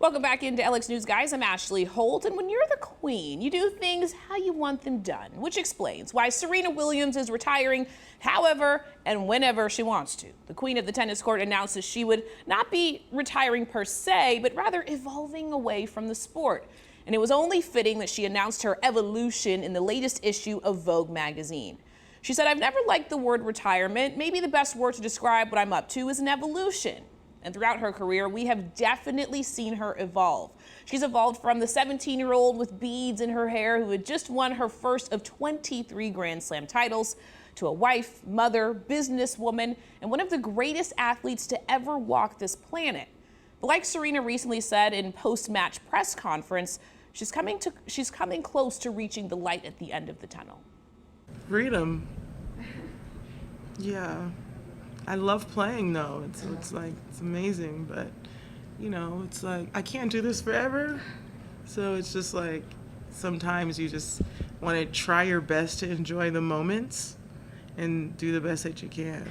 Welcome back into LX News, guys. I'm Ashley Holt, and when you're the queen, you do things how you want them done, which explains why Serena Williams is retiring however and whenever she wants to. The queen of the tennis court announces she would not be retiring per se, but rather evolving away from the sport. And it was only fitting that she announced her evolution in the latest issue of Vogue magazine. She said, "I've never liked the word retirement. Maybe the best word to describe what I'm up to is an evolution." And throughout her career, we have definitely seen her evolve. She's evolved from the 17-year-old with beads in her hair who had just won her first of 23 Grand Slam titles to a wife, mother, businesswoman, and one of the greatest athletes to ever walk this planet. But like Serena recently said in post-match press conference, she's coming close to reaching the light at the end of the tunnel. Freedom. Yeah. I love playing though. It's amazing, but it's like I can't do this forever. So it's just like sometimes you just want to try your best to enjoy the moments and do the best that you can.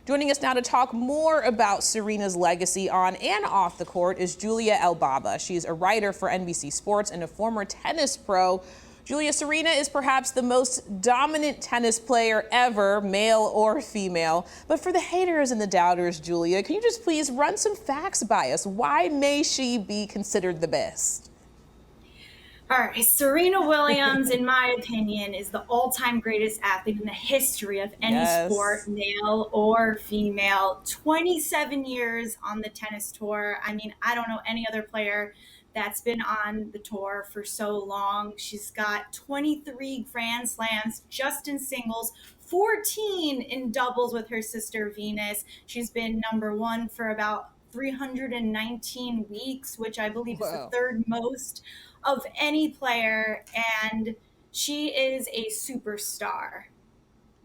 Joining us now to talk more about Serena's legacy on and off the court is Julia Elbaba. She's a writer for NBC Sports and a former tennis pro. Julia, Serena is perhaps the most dominant tennis player ever, male or female. But for the haters and the doubters, Julia, can you just please run some facts by us? Why may she be considered the best? All right, Serena Williams, in my opinion, is the all-time greatest athlete in the history of any sport, male or female. 27 years on the tennis tour. I mean, I don't know any other player that's been on the tour for so long. She's got 23 Grand Slams just in singles, 14 in doubles with her sister Venus. She's been #1 for about 319 weeks, which I believe is the third most of any player, and she is a superstar.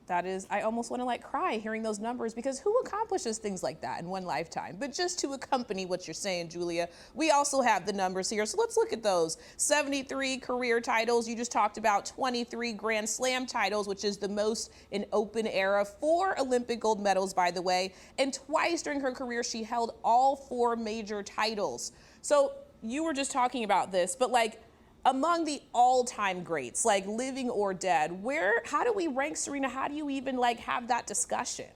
That is, I almost want to cry hearing those numbers, because who accomplishes things like that in one lifetime? But just to accompany what you're saying, Julia, we also have the numbers here. So let's look at those. 73 career titles. You just talked about 23 Grand Slam titles, which is the most in open era. 4 Olympic gold medals, by the way. And twice during her career, she held all 4 major titles. So you were just talking about this, but among the all-time greats, living or dead, how do we rank Serena? How do you even have that discussion?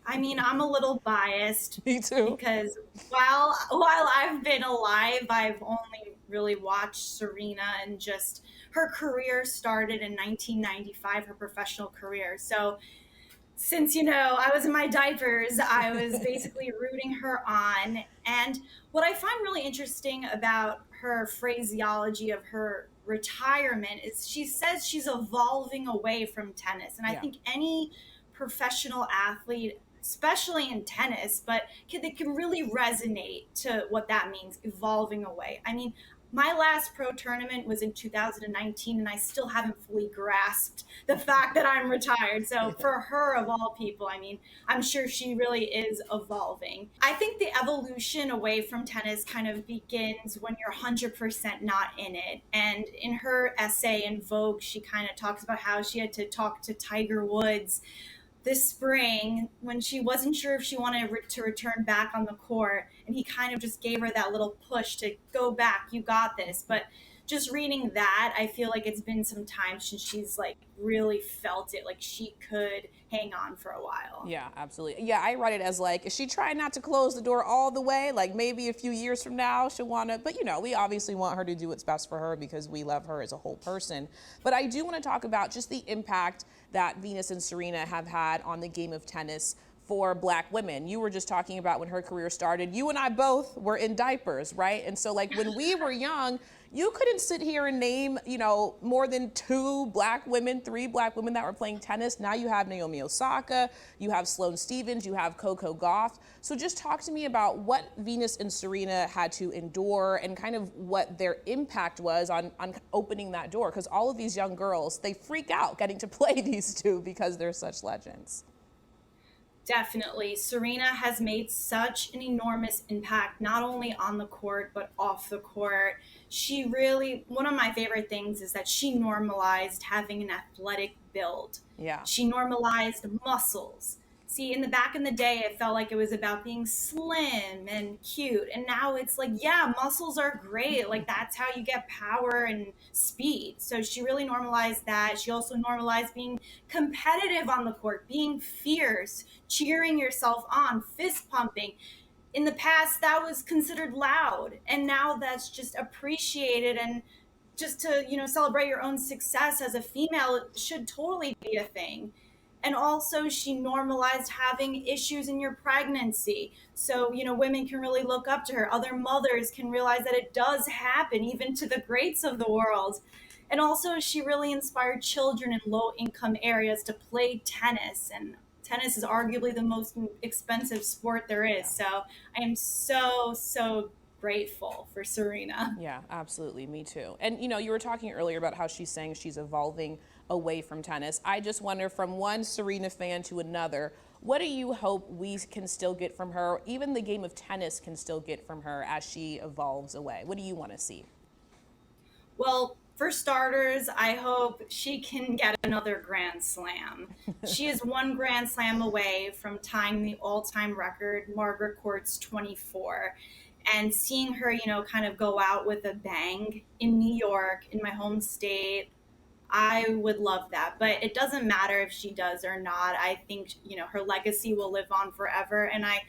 I mean, I'm a little biased. Me too. Because while I've been alive, I've only really watched Serena, and just her career started in 1995, her professional career. So since, I was in my diapers, I was basically rooting her on. And what I find really interesting about her phraseology of her retirement is she says she's evolving away from tennis. And I think any professional athlete, especially in tennis, but they can really resonate to what that means, evolving away. I mean, my last pro tournament was in 2019, and I still haven't fully grasped the fact that I'm retired. So for her, of all people, I mean, I'm sure she really is evolving. I think the evolution away from tennis kind of begins when you're 100% not in it. And in her essay in Vogue, she kind of talks about how she had to talk to Tiger Woods this spring when she wasn't sure if she wanted to return back on the court, and he kind of just gave her that little push to go back, you got this. But just reading that, I feel like it's been some time since she's really felt it, she could hang on for a while. Yeah, absolutely. Yeah, I write it as is she trying not to close the door all the way? Maybe a few years from now she'll want to, but we obviously want her to do what's best for her because we love her as a whole person. But I do want to talk about just the impact that Venus and Serena have had on the game of tennis for Black women. You were just talking about when her career started. You and I both were in diapers, right? And so when we were young, you couldn't sit here and name, more than 2 Black women, 3 Black women that were playing tennis. Now you have Naomi Osaka, you have Sloane Stephens, you have Coco Gauff. So just talk to me about what Venus and Serena had to endure and kind of what their impact was on opening that door. Because all of these young girls, they freak out getting to play these 2 because they're such legends. Definitely. Serena has made such an enormous impact, not only on the court, but off the court. She really, one of my favorite things is that she normalized having an athletic build. Yeah. She normalized muscles, See, in the back in the day, it felt like it was about being slim and cute. And now it's like, yeah, muscles are great. Like, that's how you get power and speed. So she really normalized that. She also normalized being competitive on the court, being fierce, cheering yourself on, fist pumping. In the past, that was considered loud. And now that's just appreciated. And just to, celebrate your own success as a female should totally be a thing. And also, she normalized having issues in your pregnancy. So, women can really look up to her. Other mothers can realize that it does happen, even to the greats of the world. And also, she really inspired children in low income areas to play tennis. And tennis is arguably the most expensive sport there is. So, I am so, so grateful for Serena. Yeah, absolutely. Me too. And you were talking earlier about how she's saying she's evolving away from tennis. I just wonder, from one Serena fan to another, what do you hope we can still get from her, even the game of tennis can still get from her as she evolves away? What do you want to see? Well, for starters, I hope she can get another Grand Slam. She is one Grand Slam away from tying the all-time record, Margaret Court's 24. And seeing her, kind of go out with a bang in New York, in my home state, I would love that. But it doesn't matter if she does or not. I think, her legacy will live on forever. And I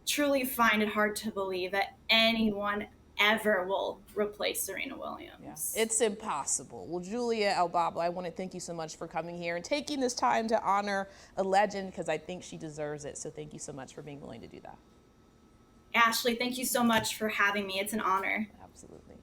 truly find it hard to believe that anyone ever will replace Serena Williams. Yeah, it's impossible. Well, Julia Elbaba, I want to thank you so much for coming here and taking this time to honor a legend, because I think she deserves it. So thank you so much for being willing to do that. Ashley, thank you so much for having me. It's an honor. Absolutely.